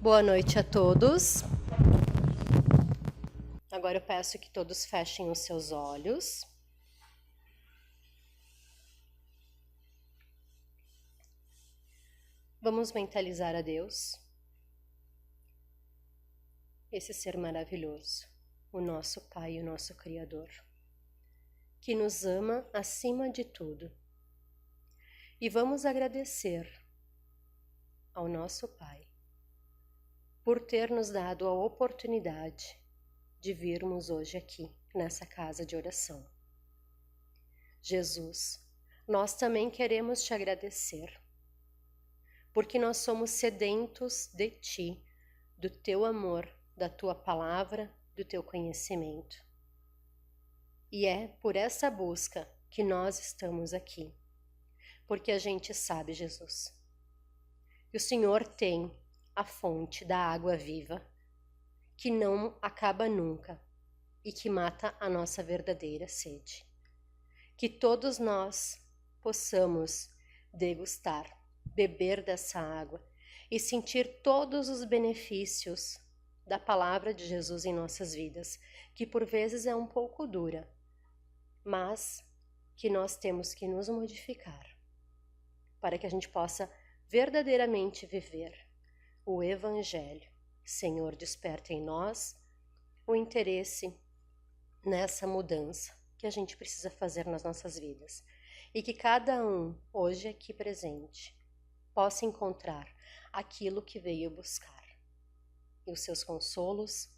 Boa noite a todos. Agora eu peço que todos fechem os seus olhos. Vamos mentalizar a Deus, esse ser maravilhoso, o nosso Pai e o nosso Criador, que nos ama acima de tudo. E vamos agradecer ao nosso Pai por ter nos dado a oportunidade de virmos hoje aqui, nessa casa de oração. Jesus, nós também queremos te agradecer, porque nós somos sedentos de Ti, do Teu amor, da Tua palavra, do Teu conhecimento. E é por essa busca que nós estamos aqui, porque a gente sabe, Jesus, que o Senhor tem a fonte da água viva, que não acaba nunca e que mata a nossa verdadeira sede. Que todos nós possamos degustar, beber dessa água e sentir todos os benefícios da palavra de Jesus em nossas vidas, que por vezes é um pouco dura, mas que nós temos que nos modificar para que a gente possa verdadeiramente viver o Evangelho. Senhor, desperta em nós o interesse nessa mudança que a gente precisa fazer nas nossas vidas e que cada um, hoje aqui presente, possa encontrar aquilo que veio buscar e os seus consolos,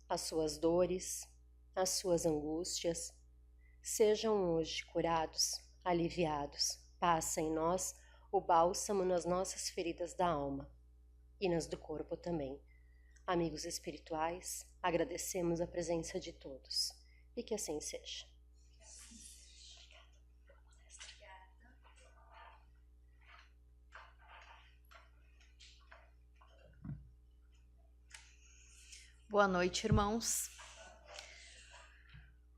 as suas dores, as suas angústias, sejam hoje curados, aliviados. Passa em nós o bálsamo nas nossas feridas da alma e nas do corpo também. Amigos espirituais, agradecemos a presença de todos e que assim seja. Boa noite, irmãos.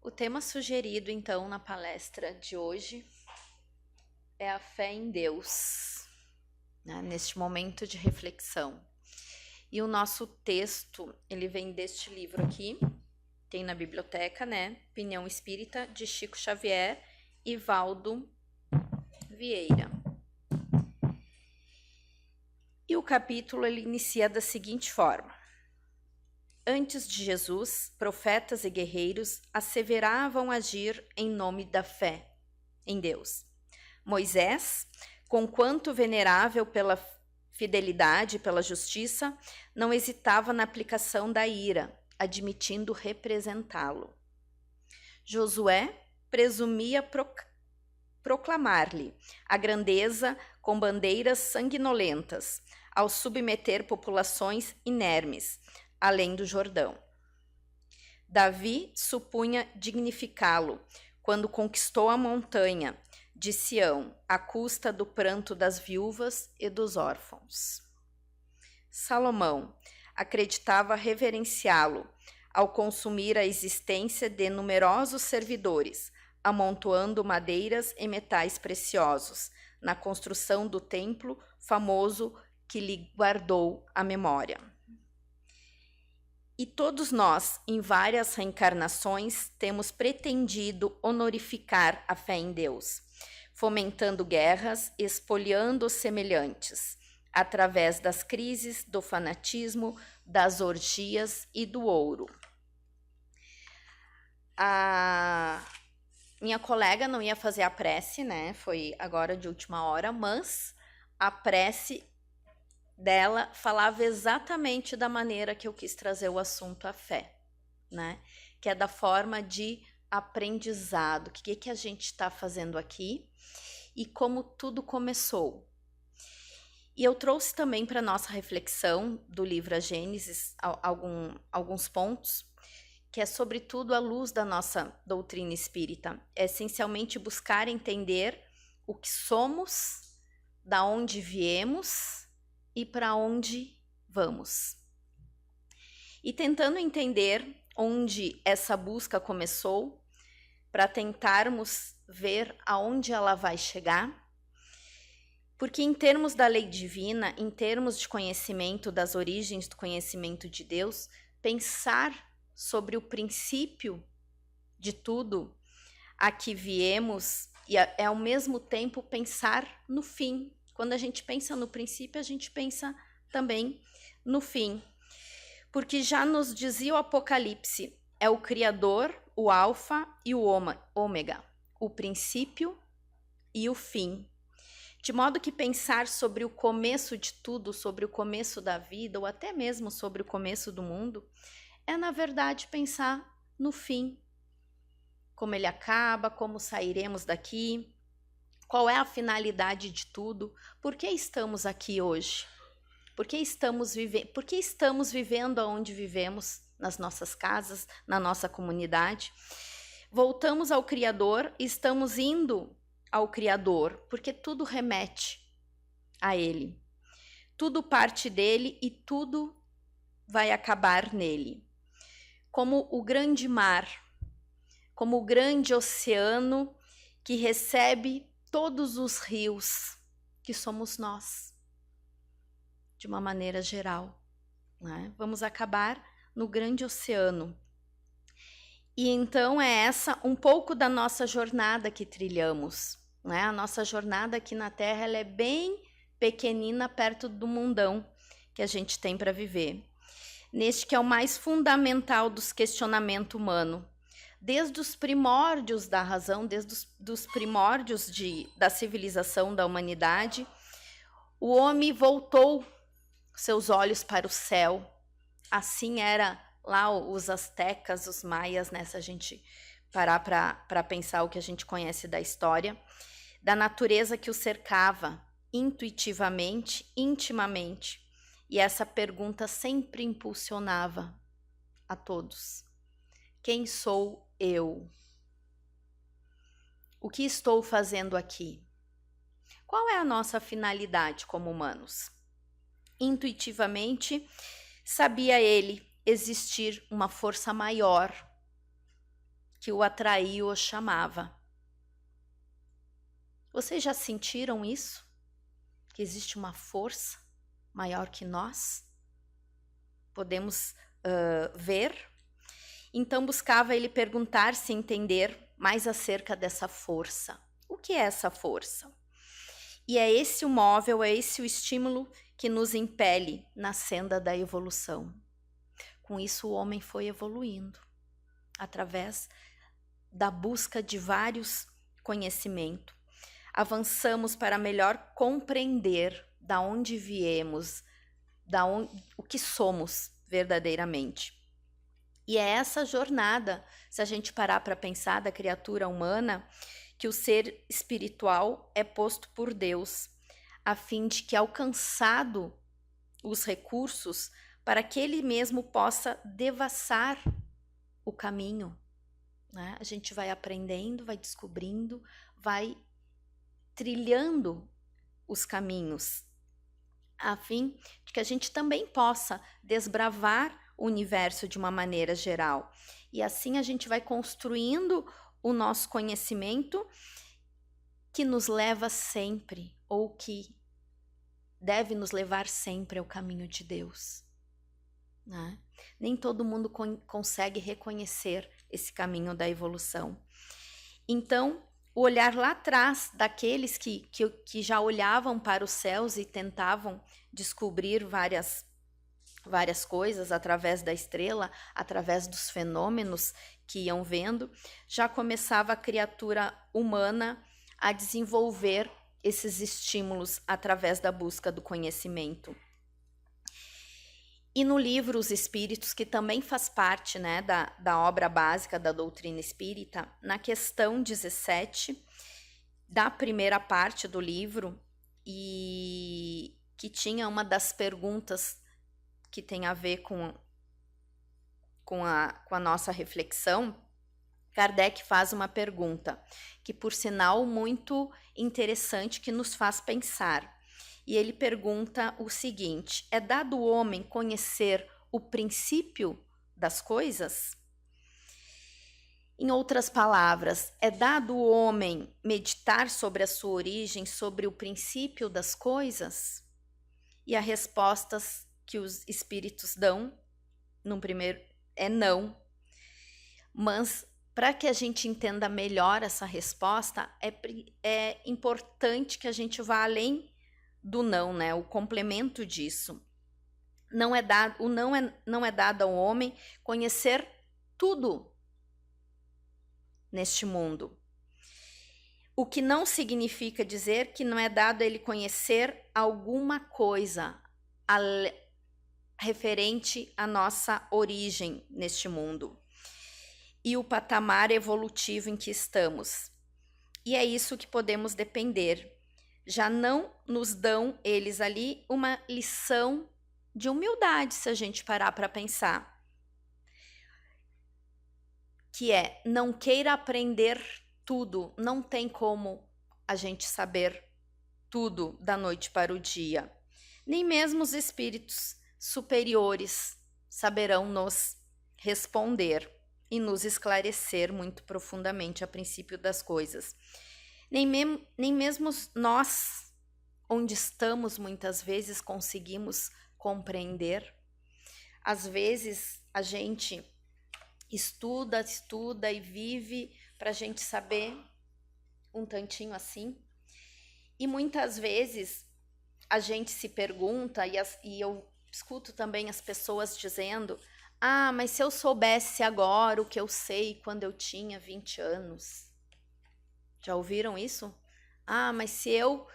O tema sugerido, então, na palestra de hoje é a fé em Deus, né, neste momento de reflexão. E o nosso texto, ele vem deste livro aqui, tem na biblioteca, né? Opinião Espírita, de Chico Xavier e Valdo Vieira. E o capítulo, ele inicia da seguinte forma. Antes de Jesus, profetas e guerreiros asseveravam agir em nome da fé em Deus. Moisés, conquanto venerável pela fidelidade e pela justiça, não hesitava na aplicação da ira, admitindo representá-lo. Josué presumia proclamar-lhe a grandeza com bandeiras sanguinolentas, ao submeter populações inermes, além do Jordão. Davi supunha dignificá-lo quando conquistou a montanha de Sião, à custa do pranto das viúvas e dos órfãos. Salomão acreditava reverenciá-lo ao consumir a existência de numerosos servidores, amontoando madeiras e metais preciosos na construção do templo famoso que lhe guardou a memória. E todos nós, em várias reencarnações, temos pretendido honorificar a fé em Deus, fomentando guerras, espoliando os semelhantes, através das crises, do fanatismo, das orgias e do ouro. A minha colega não ia fazer a prece, né? Foi agora de última hora, mas a prece dela falava exatamente da maneira que eu quis trazer o assunto à fé, né? Que é da forma de aprendizado, o que a gente está fazendo aqui e como tudo começou. E eu trouxe também para nossa reflexão do livro A Gênesis alguns pontos, que é sobretudo à luz da nossa doutrina espírita, é essencialmente buscar entender o que somos, da onde viemos e para onde vamos. E tentando entender onde essa busca começou, para tentarmos ver aonde ela vai chegar, Porque em termos da lei divina, em termos de conhecimento das origens do conhecimento de Deus, pensar sobre o princípio de tudo a que viemos e é ao mesmo tempo pensar no fim. Quando a gente pensa no princípio, a gente pensa também no fim. Porque já nos dizia o Apocalipse, é o Criador, o Alfa e o Ômega, o princípio e o fim. De modo que pensar sobre o começo de tudo, sobre o começo da vida, ou até mesmo sobre o começo do mundo, é na verdade pensar no fim. Como ele acaba, como sairemos daqui, qual é a finalidade de tudo, por que estamos aqui hoje? Por que estamos vivendo onde vivemos, nas nossas casas, na nossa comunidade? Voltamos ao Criador e estamos indo ao Criador, porque tudo remete a Ele. Tudo parte dele e tudo vai acabar nele. Como o grande mar, como o grande oceano que recebe todos os rios, que somos nós, de uma maneira geral, né? Vamos acabar no grande oceano. E então é essa um pouco da nossa jornada que trilhamos, né? A nossa jornada aqui na Terra, ela é bem pequenina perto do mundão que a gente tem para viver. Neste que é o mais fundamental dos questionamentos humanos. Desde os primórdios da razão, desde os primórdios da civilização da humanidade, o homem voltou seus olhos para o céu. Assim era lá os astecas, os maias, né? Se a gente parar para pensar o que a gente conhece da história, da natureza que o cercava intuitivamente, intimamente. E essa pergunta sempre impulsionava a todos. Quem sou eu? O que estou fazendo aqui? Qual é a nossa finalidade como humanos? Intuitivamente, sabia ele existir uma força maior que o atraía, o chamava. Vocês já sentiram isso? Que existe uma força maior que nós? Podemos ver? Então buscava ele perguntar-se, entender mais acerca dessa força. O que é essa força? E é esse o móvel, é esse o estímulo que nos impele na senda da evolução. Com isso, o homem foi evoluindo, através da busca de vários conhecimentos. Avançamos para melhor compreender da onde viemos, o que somos verdadeiramente. E é essa jornada, se a gente parar para pensar, da criatura humana, que o ser espiritual é posto por Deus, a fim de que, alcançado os recursos, para que ele mesmo possa devassar o caminho, né? A gente vai aprendendo, vai descobrindo, vai trilhando os caminhos, a fim de que a gente também possa desbravar o universo de uma maneira geral. E assim a gente vai construindo o nosso conhecimento, que nos leva sempre, ou que deve nos levar sempre ao caminho de Deus, né? Nem todo mundo consegue reconhecer esse caminho da evolução. Então, o olhar lá atrás daqueles que já olhavam para os céus e tentavam descobrir várias coisas através da estrela, através dos fenômenos que iam vendo, já começava a criatura humana a desenvolver esses estímulos através da busca do conhecimento. E no livro Os Espíritos, que também faz parte, né, da obra básica da doutrina espírita, na questão 17 da primeira parte do livro, e que tinha uma das perguntas que tem a ver com a nossa reflexão, Kardec faz uma pergunta, que por sinal muito interessante, que nos faz pensar. E ele pergunta o seguinte: é dado ao homem conhecer o princípio das coisas? Em outras palavras, é dado ao homem meditar sobre a sua origem, sobre o princípio das coisas? E as respostas que os espíritos dão, no primeiro, é não. Mas para que a gente entenda melhor essa resposta, é importante que a gente vá além do não, né? O complemento disso. Não é dado ao homem conhecer tudo neste mundo. O que não significa dizer que não é dado a ele conhecer alguma coisa referente à nossa origem neste mundo e o patamar evolutivo em que estamos. E é isso que podemos depender. Já não nos dão eles ali uma lição de humildade, se a gente parar para pensar. Que é, não queira aprender tudo, não tem como a gente saber tudo da noite para o dia. Nem mesmo os espíritos superiores saberão nos responder e nos esclarecer muito profundamente a princípio das coisas. Nem mesmo nós, onde estamos muitas vezes, conseguimos compreender. Às vezes a gente estuda e vive para a gente saber um tantinho assim. E muitas vezes a gente se pergunta, e eu escuto também as pessoas dizendo: ah, mas se eu soubesse agora o que eu sei quando eu tinha 20 anos. Já ouviram isso? Ah, mas se eu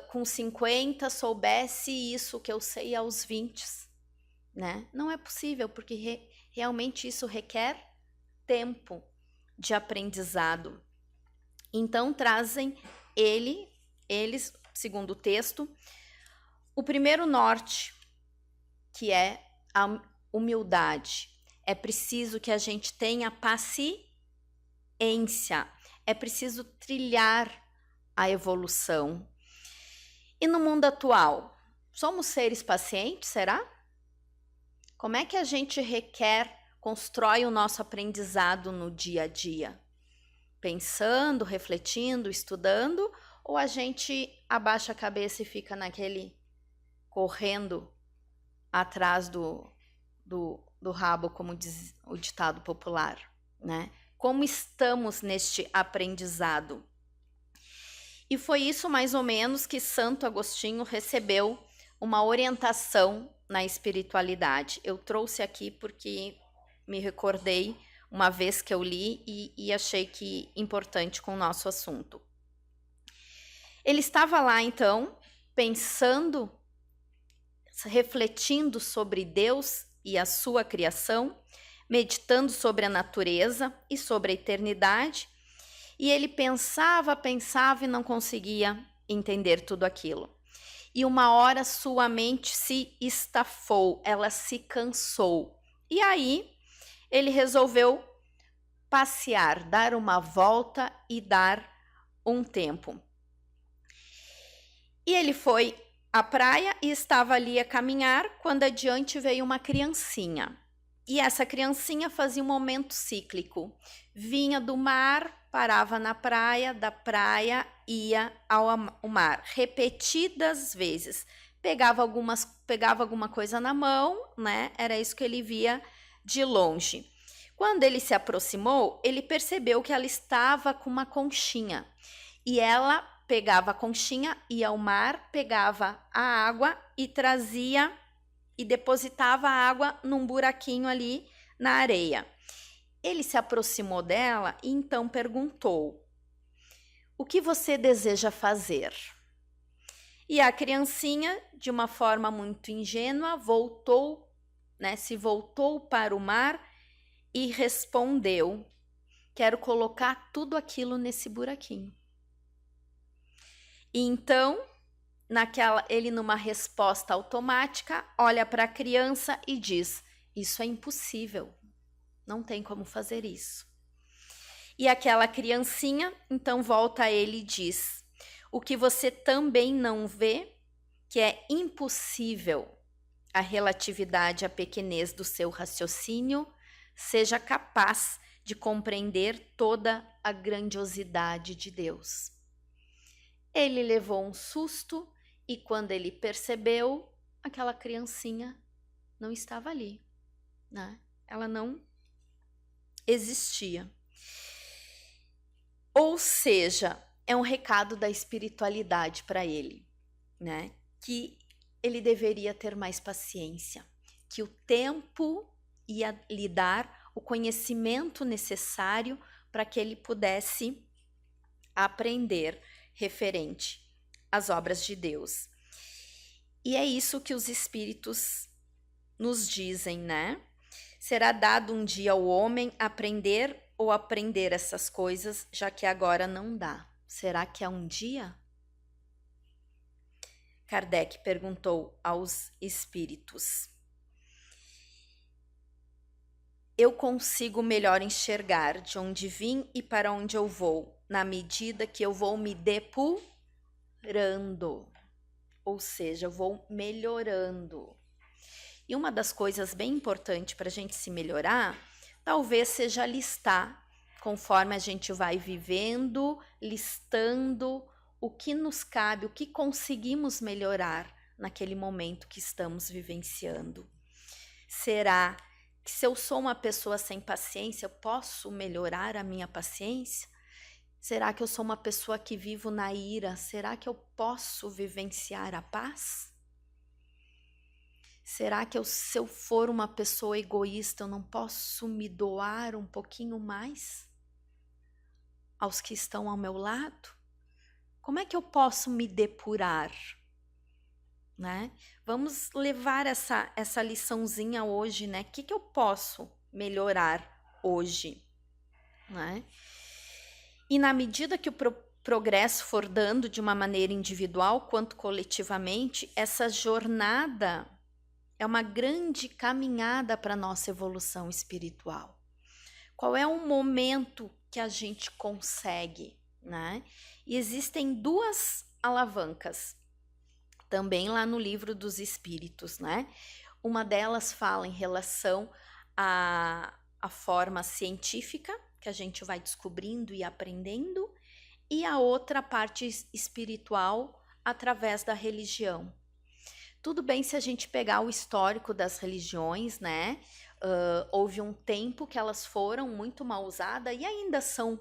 com 50 soubesse isso que eu sei aos 20, né? Não é possível, porque realmente isso requer tempo de aprendizado. Então trazem eles, segundo o texto, o primeiro norte, que é a humildade. É preciso que a gente tenha paciência, é preciso trilhar a evolução. E no mundo atual, somos seres pacientes, será? Como é que a gente constrói o nosso aprendizado no dia a dia? Pensando, refletindo, estudando, ou a gente abaixa a cabeça e fica naquele correndo atrás do rabo, como diz o ditado popular, né? Como estamos neste aprendizado? E foi isso mais ou menos que Santo Agostinho recebeu uma orientação na espiritualidade. Eu trouxe aqui porque me recordei uma vez que eu li e achei que importante com o nosso assunto. Ele estava lá então, pensando, refletindo sobre Deus e a sua criação, meditando sobre a natureza e sobre a eternidade, e ele pensava e não conseguia entender tudo aquilo. E uma hora sua mente se estafou, ela se cansou. E aí ele resolveu passear, dar uma volta e dar um tempo. E ele foi à praia e estava ali a caminhar quando adiante veio uma criancinha. E essa criancinha fazia um momento cíclico. Vinha do mar, parava na praia, da praia ia ao mar, repetidas vezes. Pegava alguma coisa na mão, né? Era isso que ele via de longe. Quando ele se aproximou, ele percebeu que ela estava com uma conchinha. E ela pegava a conchinha, ia ao mar, pegava a água e trazia e depositava a água num buraquinho ali na areia. Ele se aproximou dela e então perguntou: o que você deseja fazer? E a criancinha, de uma forma muito ingênua, se voltou para o mar e respondeu: quero colocar tudo aquilo nesse buraquinho. E então, ele numa resposta automática, olha para a criança e diz: isso é impossível, não tem como fazer isso. E aquela criancinha, então, volta a ele e diz: o que você também não vê, que é impossível a relatividade à pequenez do seu raciocínio seja capaz de compreender toda a grandiosidade de Deus. Ele levou um susto e quando ele percebeu, aquela criancinha não estava ali, né? Ela não existia. Ou seja, é um recado da espiritualidade para ele, né? Que ele deveria ter mais paciência, que o tempo ia lhe dar o conhecimento necessário para que ele pudesse aprender referente às obras de Deus. E é isso que os espíritos nos dizem, né? Será dado um dia ao homem aprender ou aprender essas coisas, já que agora não dá. Será que é um dia? Kardec perguntou aos espíritos. Eu consigo melhor enxergar de onde vim e para onde eu vou, na medida que eu vou me depurando, ou seja, eu vou melhorando. E uma das coisas bem importantes para a gente se melhorar, talvez seja listar, conforme a gente vai vivendo, listando o que nos cabe, o que conseguimos melhorar naquele momento que estamos vivenciando. Será que se eu sou uma pessoa sem paciência, eu posso melhorar a minha paciência? Será que eu sou uma pessoa que vivo na ira? Será que eu posso vivenciar a paz? Será que se eu for uma pessoa egoísta, eu não posso me doar um pouquinho mais aos que estão ao meu lado? Como é que eu posso me depurar? Né? Vamos levar essa liçãozinha hoje, né? O que eu posso melhorar hoje? Né? E na medida que o progresso for dando de uma maneira individual quanto coletivamente, essa jornada é uma grande caminhada para a nossa evolução espiritual. Qual é um momento que a gente consegue, né? E existem duas alavancas, também lá no Livro dos Espíritos, né? Uma delas fala em relação à forma científica, que a gente vai descobrindo e aprendendo, e a outra parte espiritual através da religião. Tudo bem se a gente pegar o histórico das religiões, né? Houve um tempo que elas foram muito mal usadas e ainda são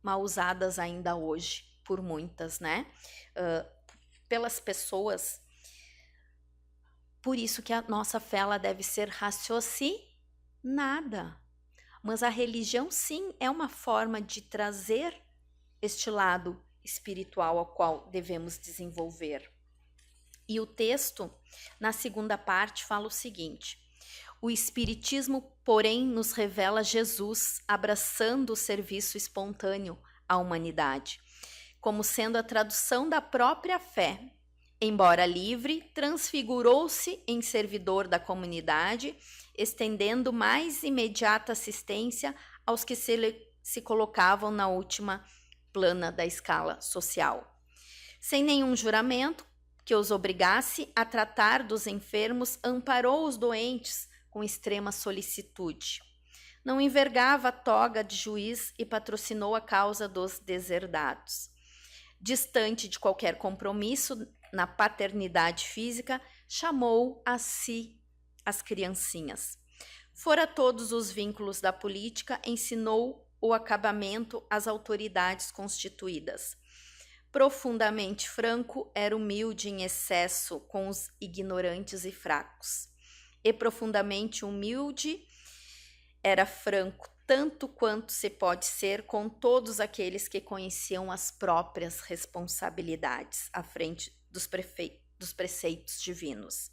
mal usadas ainda hoje por muitas, né? Pelas pessoas. Por isso que a nossa fé ela deve ser raciocinada. Mas a religião, sim, é uma forma de trazer este lado espiritual ao qual devemos desenvolver. E o texto, na segunda parte, fala o seguinte: o Espiritismo, porém, nos revela Jesus abraçando o serviço espontâneo à humanidade, como sendo a tradução da própria fé. Embora livre, transfigurou-se em servidor da comunidade, estendendo mais imediata assistência aos que se colocavam na última plana da escala social. Sem nenhum juramento que os obrigasse a tratar dos enfermos, amparou os doentes com extrema solicitude. Não envergava a toga de juiz e patrocinou a causa dos deserdados. Distante de qualquer compromisso na paternidade física, chamou a si as criancinhas. Fora todos os vínculos da política, ensinou o acabamento às autoridades constituídas. Profundamente franco, era humilde em excesso com os ignorantes e fracos. E profundamente humilde, era franco tanto quanto se pode ser com todos aqueles que conheciam as próprias responsabilidades à frente dos preceitos divinos.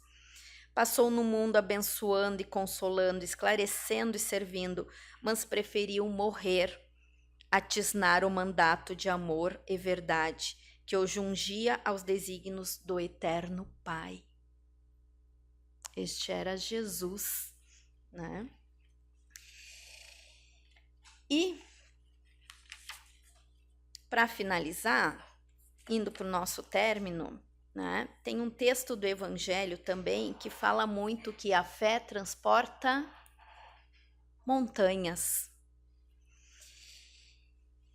Passou no mundo abençoando e consolando, esclarecendo e servindo, mas preferiu morrer a tisnar o mandato de amor e verdade que o jungia aos desígnios do eterno Pai. Este era Jesus, né? E, para finalizar, indo para o nosso término, né, tem um texto do Evangelho também que fala muito que a fé transporta montanhas,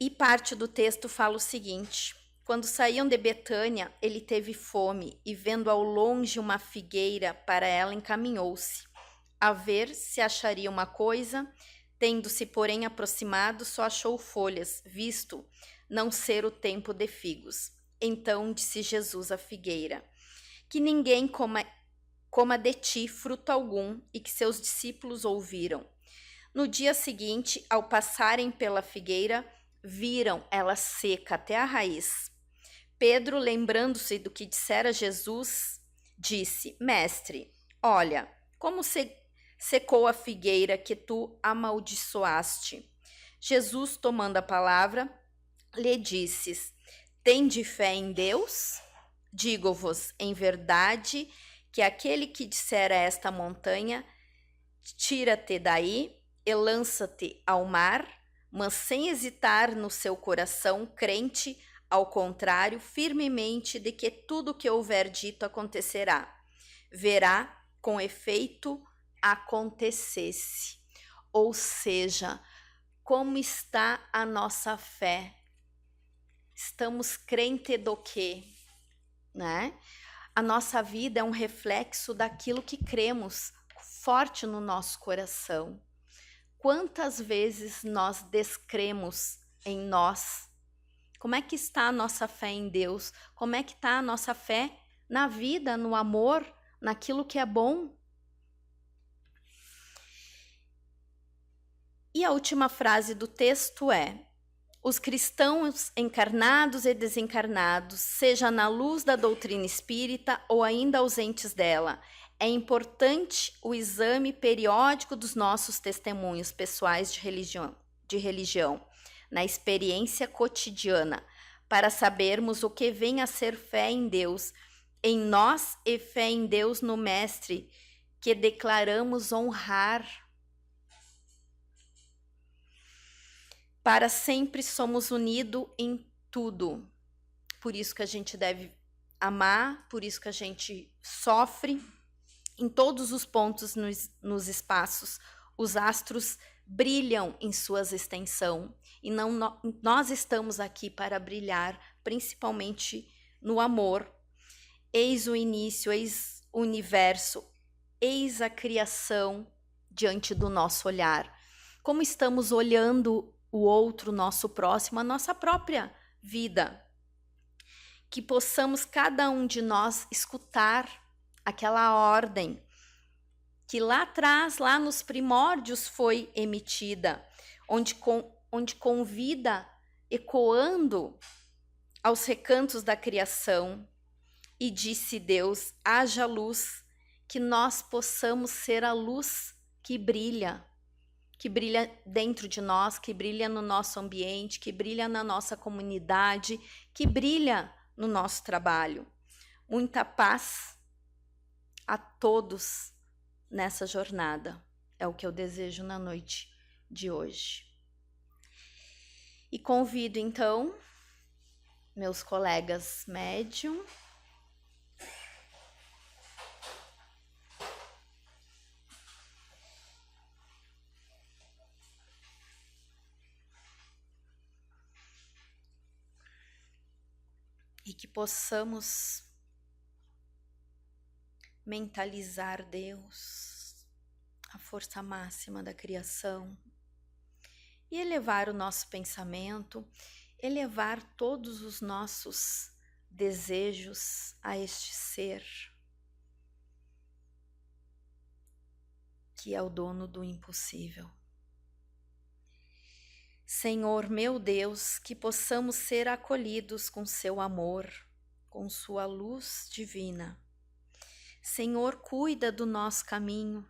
E parte do texto fala o seguinte: quando saíam de Betânia, ele teve fome e, vendo ao longe uma figueira, para ela encaminhou-se, a ver se acharia uma coisa. Tendo-se, porém, aproximado, só achou folhas, visto não ser o tempo de figos. Então disse Jesus à figueira: que ninguém coma de ti fruto algum. E que seus discípulos ouviram. No dia seguinte, ao passarem pela figueira, viram ela seca até a raiz. Pedro, lembrando-se do que dissera Jesus, disse: Mestre, olha, como secou a figueira que tu amaldiçoaste. Jesus, tomando a palavra, lhe disse: Tende fé em Deus? Digo-vos em verdade que aquele que disser a esta montanha: tira-te daí e lança-te ao mar, mas sem hesitar no seu coração, crente, ao contrário, firmemente de que tudo o que houver dito acontecerá, verá com efeito acontecesse. Ou seja, como está a nossa fé? Estamos crente do quê? Né? A nossa vida é um reflexo daquilo que cremos forte no nosso coração. Quantas vezes nós descremos em nós? Como é que está a nossa fé em Deus? Como é que está a nossa fé na vida, no amor, naquilo que é bom? E a última frase do texto é: os cristãos encarnados e desencarnados, seja na luz da doutrina espírita ou ainda ausentes dela, é importante o exame periódico dos nossos testemunhos pessoais de religião, na experiência cotidiana, para sabermos o que vem a ser fé em Deus, em nós, e fé em Deus no Mestre, que declaramos honrar. Para sempre somos unidos em tudo. Por isso que a gente deve amar, por isso que a gente sofre. Em todos os pontos nos espaços, os astros brilham em suas extensão. E nós estamos aqui para brilhar, principalmente no amor. Eis o início, eis o universo, eis a criação diante do nosso olhar. Como estamos olhando o outro, nosso próximo, a nossa própria vida. Que possamos cada um de nós escutar aquela ordem que lá atrás, lá nos primórdios foi emitida, onde convida, ecoando aos recantos da criação, e disse Deus: haja luz, que nós possamos ser a luz que brilha dentro de nós, que brilha no nosso ambiente, que brilha na nossa comunidade, que brilha no nosso trabalho. Muita paz a todos nessa jornada. É o que eu desejo na noite de hoje. E convido então meus colegas médium e que possamos mentalizar Deus, a força máxima da criação, e elevar o nosso pensamento, elevar todos os nossos desejos a este ser, que é o dono do impossível. Senhor meu Deus, que possamos ser acolhidos com seu amor, com sua luz divina. Senhor, cuida do nosso caminho,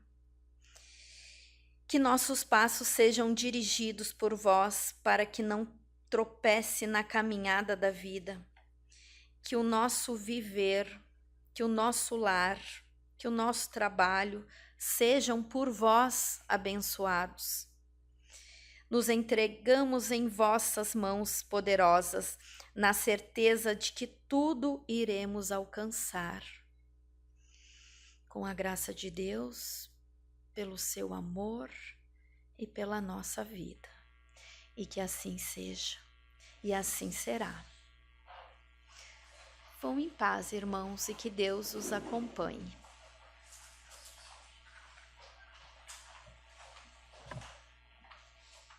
que nossos passos sejam dirigidos por vós, para que não tropece na caminhada da vida, que o nosso viver, que o nosso lar, que o nosso trabalho sejam por vós abençoados. Nos entregamos em vossas mãos poderosas, na certeza de que tudo iremos alcançar. Com a graça de Deus, pelo seu amor e pela nossa vida. E que assim seja. e assim será. Vão em paz, irmãos, e que Deus os acompanhe.